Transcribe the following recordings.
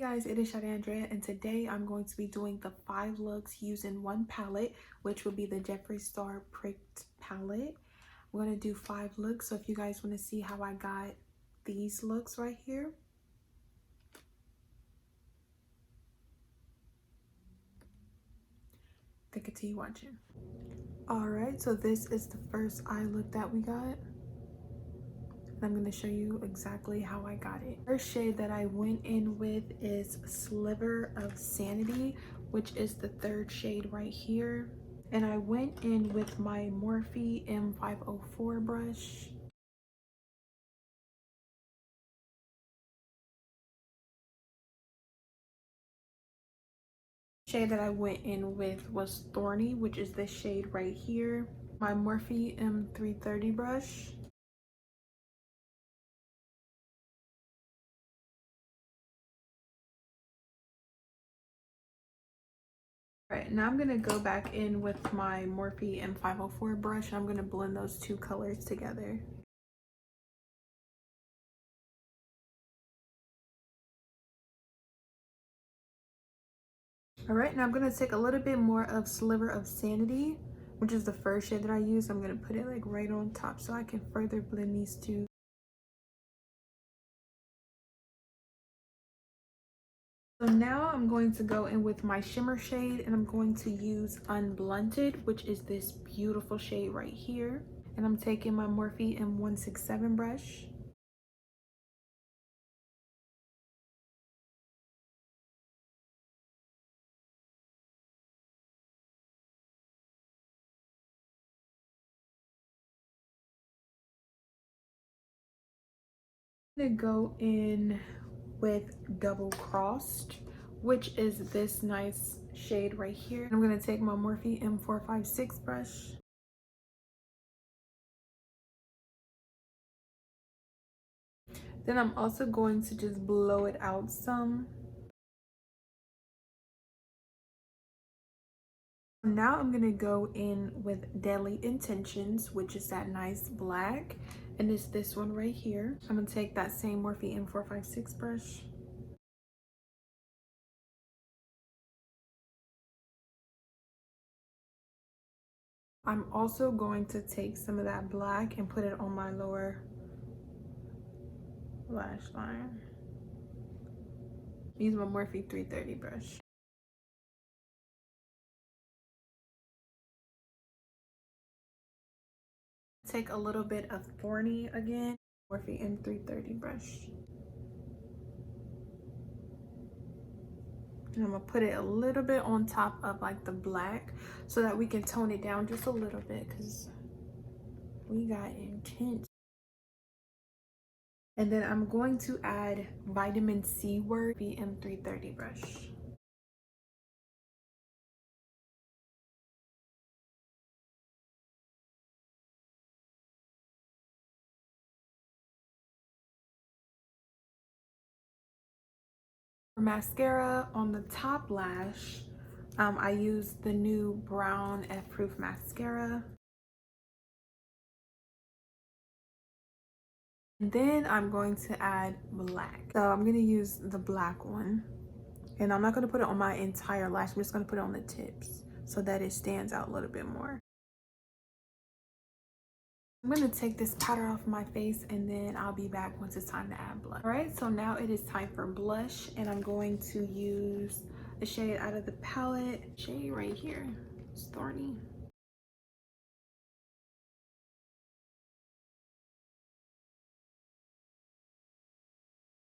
Guys, it is Shadae Andrea, and today I'm going to be doing the 5 looks using one palette, which will be the Jeffree Star Pricked palette. We're going to do 5 looks, so if you guys want to see how I got these looks right here. Then continue watching. Alright, so this is the first eye look that we got. I'm going to show you exactly how I got it. First shade that I went in with is Sliver of Sanity, which is the 3rd shade right here. And I went in with my Morphe M504 brush. Shade that I went in with was Thorny, which is this shade right here. My Morphe M330 brush. Right, now I'm gonna go back in with my Morphe M504 brush and I'm gonna blend those 2 colors together. Alright, now I'm gonna take a little bit more of Sliver of Sanity, which is the first shade that I use. I'm gonna put it like right on top so I can further blend these 2. So now I'm going to go in with my shimmer shade and I'm going to use Unblunted, which is this beautiful shade right here. And I'm taking my Morphe M167 brush. I'm gonna go in with Double Crossed, which is this nice shade right here. I'm gonna take my Morphe M456 brush. Then I'm also going to just blow it out some. Now I'm gonna go in with Deadly Intentions, which is that nice black, and it's this one right here. I'm gonna take that same Morphe M456 brush. I'm also going to take some of that black and put it on my lower lash line. Use my Morphe 330 brush. Take a little bit of Thorny again, Morphe M330 brush. And I'm gonna put it a little bit on top of like the black so that we can tone it down just a little bit because we got intense. And then I'm going to add Vitamin C Word M330 brush. For mascara on the top lash, I use the new Brown F-Proof mascara. And then I'm going to add black. So I'm going to use the black one. And I'm not going to put it on my entire lash. I'm just going to put it on the tips so that it stands out a little bit more. I'm going to take this powder off my face and then I'll be back once it's time to add blush. Alright, so now it is time for blush and I'm going to use a shade out of the palette. Shade right here. It's Thorny.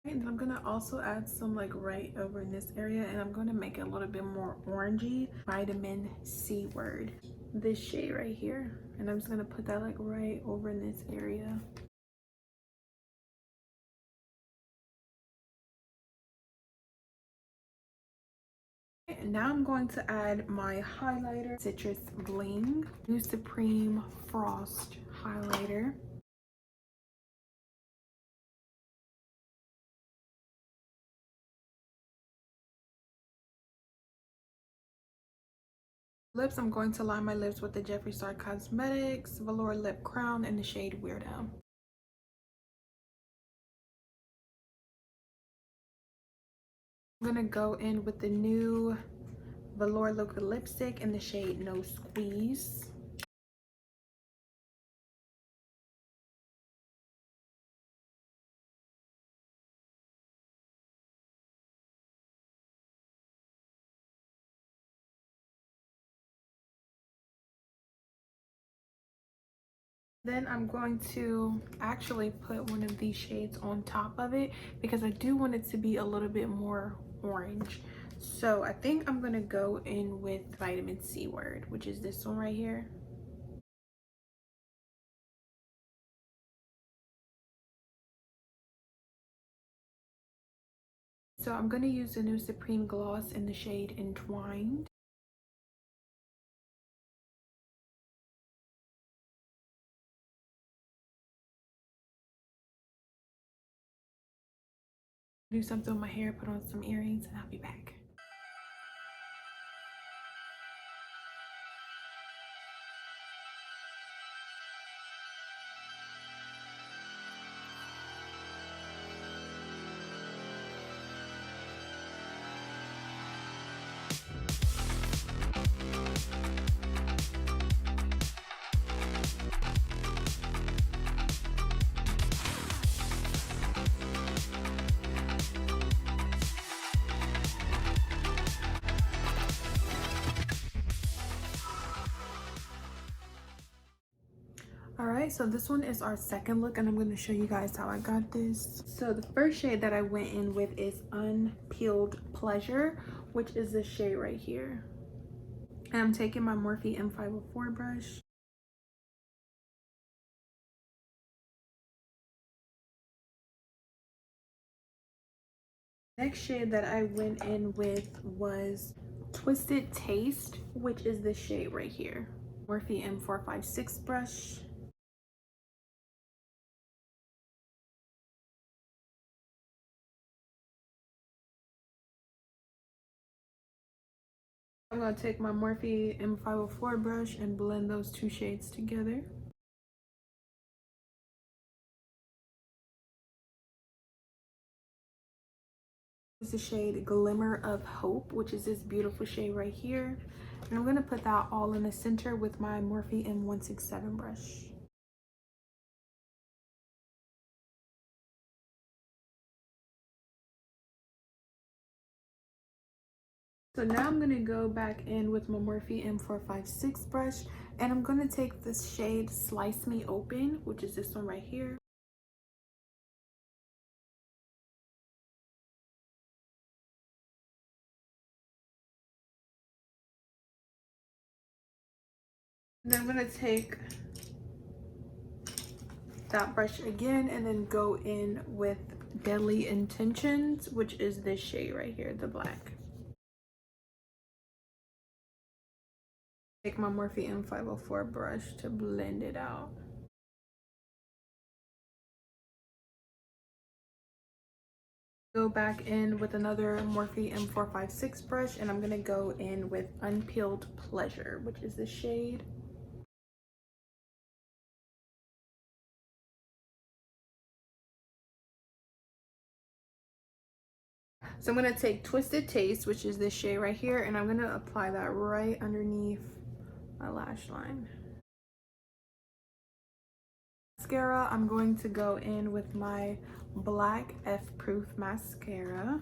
And I'm gonna also add some like right over in this area and I'm gonna make it a little bit more orangey. Vitamin C Word, this shade right here, and I'm just gonna put that like right over in this area. And now I'm going to add my highlighter, Citrus Bling, New Supreme Frost highlighter. Lips, I'm going to line my lips with the Jeffree Star Cosmetics Velour Lip Crown in the shade Weirdo. I'm gonna go in with the new Velour liquid lipstick in the shade No Squeeze. Then I'm going to actually put one of these shades on top of it because I do want it to be a little bit more orange. So I think I'm gonna go in with Vitamin C Word, which is this one right here. So I'm gonna use the new Supreme Gloss in the shade Entwined. Do something with my hair, put on some earrings, and I'll be back. Alright, so this one is our second look and I'm going to show you guys how I got this. So the first shade that I went in with is Unpeeled Pleasure, which is this shade right here. And I'm taking my Morphe M504 brush. Next shade that I went in with was Twisted Taste, which is this shade right here. Morphe M456 brush. I'm going to take my Morphe M504 brush and blend those two shades together. This is the shade Glimmer of Hope, which is this beautiful shade right here. And I'm going to put that all in the center with my Morphe M167 brush. So now I'm going to go back in with my Morphe M456 brush and I'm going to take this shade Slice Me Open, which is this one right here. Then I'm going to take that brush again and then go in with Deadly Intentions, which is this shade right here, the black. Take my Morphe M504 brush to blend it out. Go back in with another Morphe M456 brush and I'm going to go in with Unpeeled Pleasure, which is the shade. So I'm going to take Twisted Taste, which is this shade right here, and I'm going to apply that right underneath my lash line. Mascara, I'm going to go in with my black F-Proof mascara.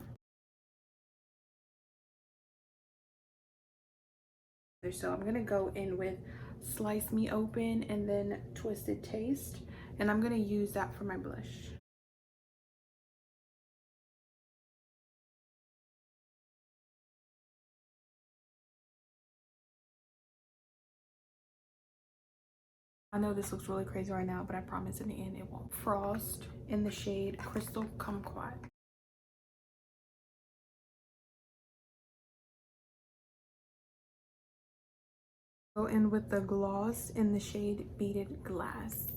So I'm going to go in with Slice Me Open and then Twisted Taste, and I'm going to use that for my blush. I know this looks really crazy right now, but I promise in the end it won't. Frost in the shade Krystal Kumquat. Go in with the gloss in the shade Beaded Glass.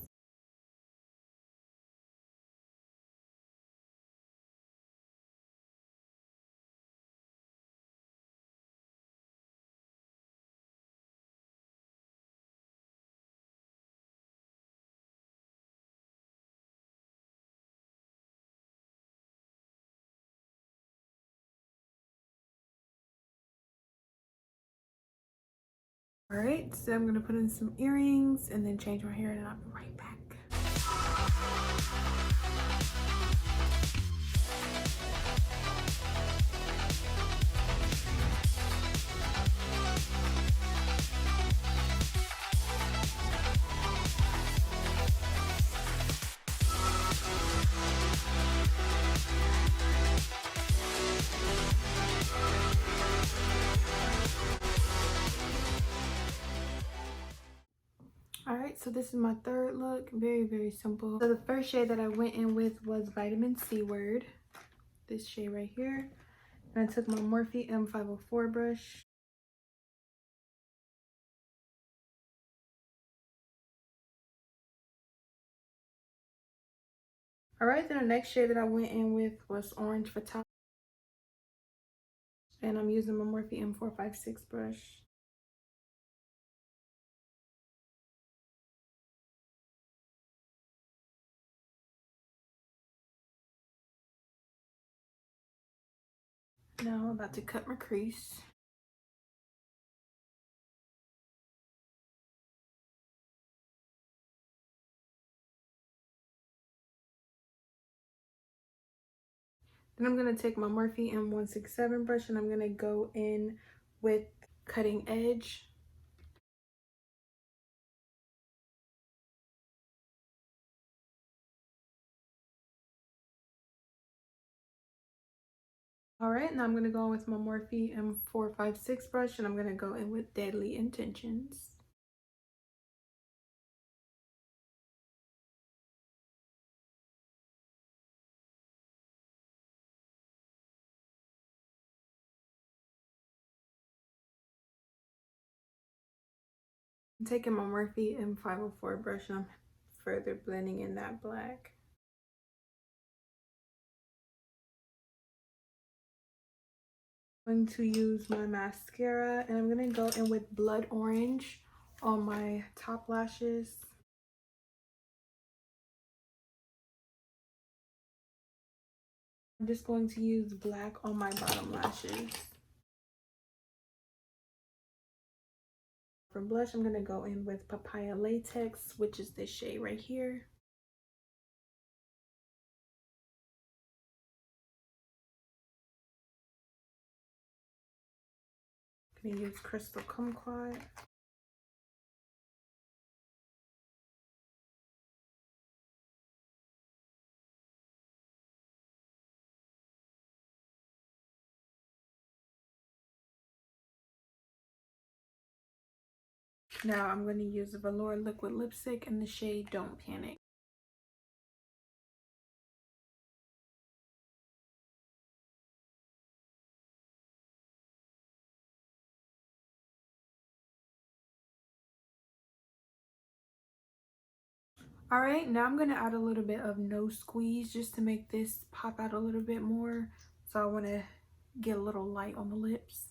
All right, so I'm gonna put in some earrings and then change my hair, and I'll be right back. All right, so this is my third look. Very simple. So the first shade that I went in with was Vitamin C Word, this shade right here. And I took my Morphe M504 brush. All right, then the next shade that I went in with was Orange for Top. And I'm using my Morphe M456 brush. Now I'm about to cut my crease. Then I'm going to take my Morphe M167 brush and I'm going to go in with Cutting Edge. All right, now I'm going to go in with my Morphe M456 brush and I'm going to go in with Deadly Intentions. I'm taking my Morphe M504 brush and I'm further blending in that black. I'm going to use my mascara and I'm going to go in with Blood Orange on my top lashes. I'm just going to use black on my bottom lashes. For blush, I'm going to go in with Papaya Latex, which is this shade right here. I'm going to use Krystal Kumquat. Now I'm going to use a Velour liquid lipstick in the shade Don't Panic. All right, now I'm going to add a little bit of No Squeeze just to make this pop out a little bit more. So I want to get a little light on the lips.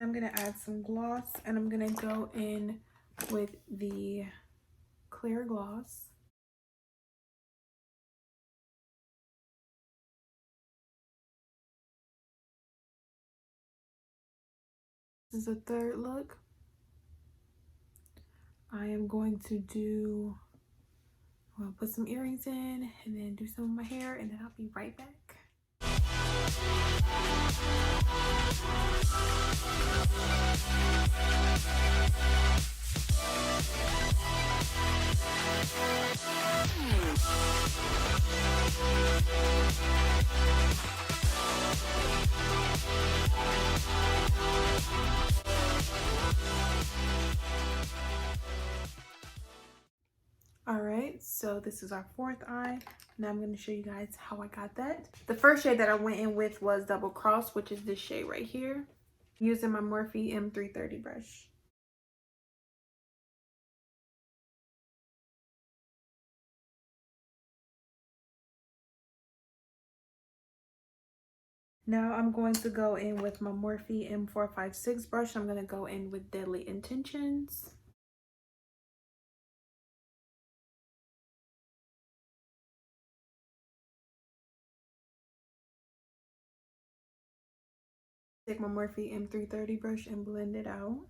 I'm going to add some gloss and I'm going to go in with the clear gloss. This is the third look. I am going to put some earrings in and then do some of my hair and then I'll be right back. All right, so this is our fourth eye. Now I'm going to show you guys how I got that. The first shade that I went in with was Double Cross, which is this shade right here, using my Morphe M330 brush. Now I'm going to go in with my Morphe M456 brush. I'm going to go in with Deadly Intentions. Take my Morphe M330 brush and blend it out.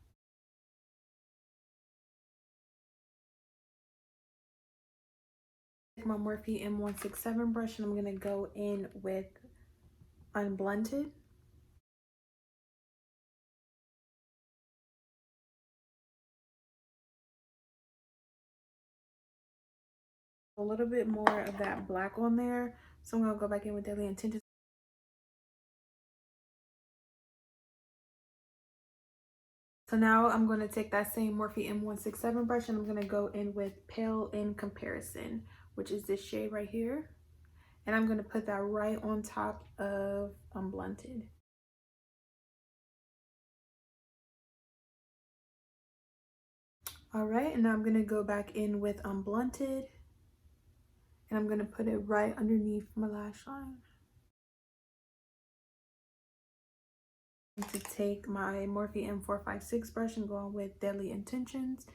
Take my Morphe M167 brush and I'm going to go in with Unblunted. A little bit more of that black on there, so I'm going to go back in with Deadly Intentions. So now I'm going to take that same Morphe M167 brush and I'm going to go in with Pale in Comparison, which is this shade right here. And I'm going to put that right on top of Unblunted. All right, and now I'm going to go back in with Unblunted. And I'm going to put it right underneath my lash line. To take my Morphe M456 brush and go on with Deadly Intentions.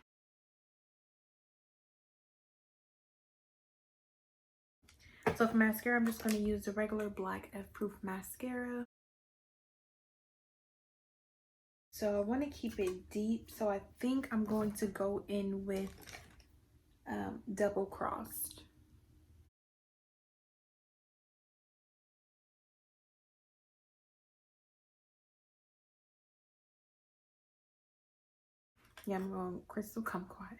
So for mascara, I'm just going to use the regular black F-proof mascara. So I want to keep it deep, so I think I'm going to go in with Double Crossed. Yeah, I'm going Krystal Kumquat.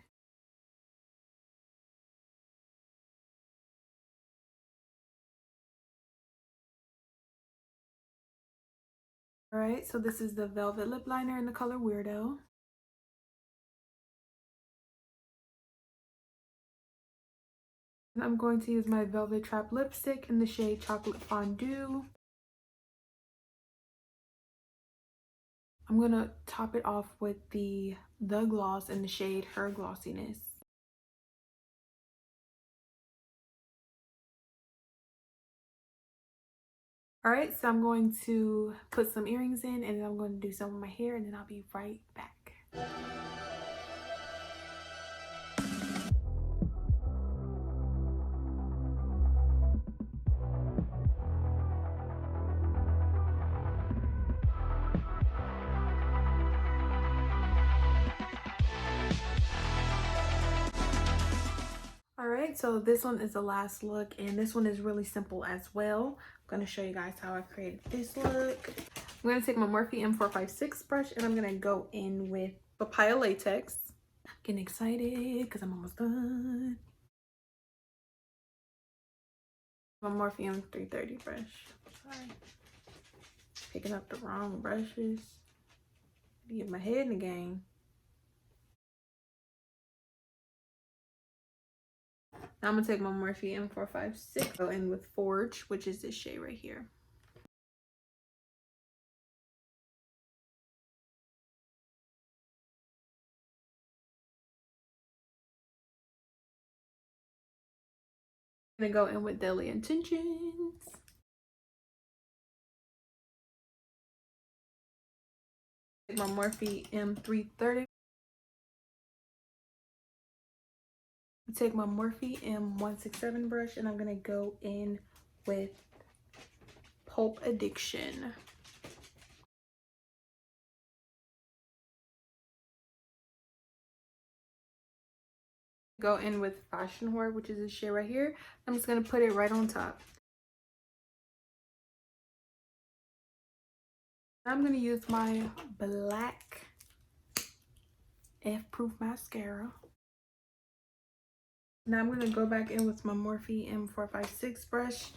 All right, so this is the Velvet Lip Liner in the color Weirdo. And I'm going to use my Velvet Trap lipstick in the shade Chocolate Fondue. I'm going to top it off with the gloss in the shade Her Glossiness. All right, so I'm going to put some earrings in and then I'm going to do some of my hair and then I'll be right back. All right, so this one is the last look and this one is really simple as well. I'm going to show you guys how I created this look. I'm going to take my Morphe M456 brush and I'm going to go in with Papaya Latex. Getting excited because I'm almost done. My Morphe M330 brush. Sorry. Picking up the wrong brushes. Get my head in the game. Now I'm going to take my Morphe M456, go in with Forge, which is this shade right here. I'm going to go in with Deadly Intentions. Take my Morphe M330. Take my Morphe M167 brush and I'm going to go in with Pulp Addiction. Go in with Fashion Whore, which is this shade right here. I'm just going to put it right on top. I'm going to use my black F-proof mascara. Now I'm going to go back in with my Morphe M456 brush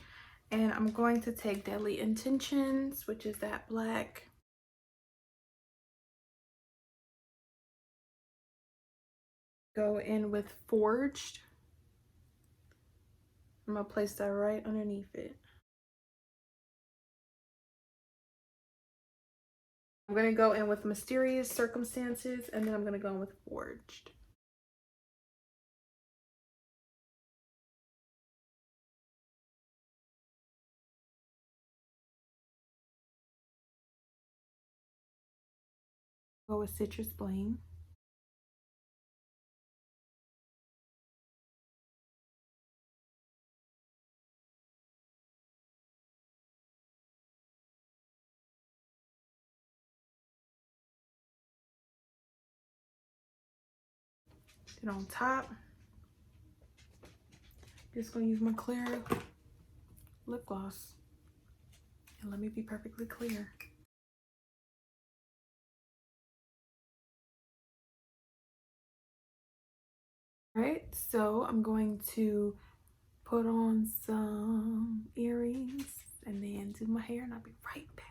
and I'm going to take Deadly Intentions, which is that black. Go in with Forged. I'm going to place that right underneath it. I'm going to go in with Mysterious Circumstances and then I'm going to go in with Forged. Go with Citrus Bling. Then on top, just gonna use my clear lip gloss. And let me be perfectly clear. Alright, so I'm going to put on some earrings and then do my hair, and I'll be right back.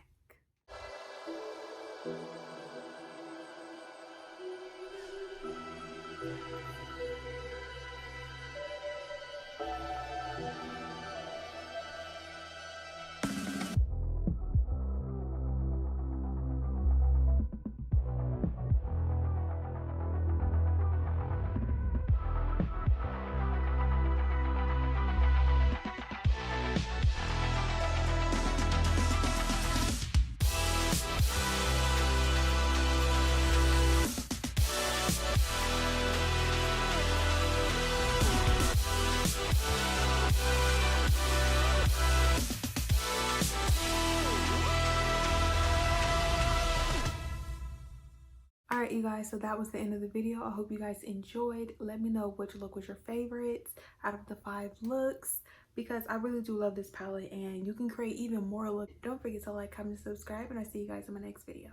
Alright, you guys, so that was the end of the video. I hope you guys enjoyed. Let me know which look was your favorite out of the 5 looks, because I really do love this palette and you can create even more looks. Don't forget to like, comment, subscribe, and I'll see you guys in my next video.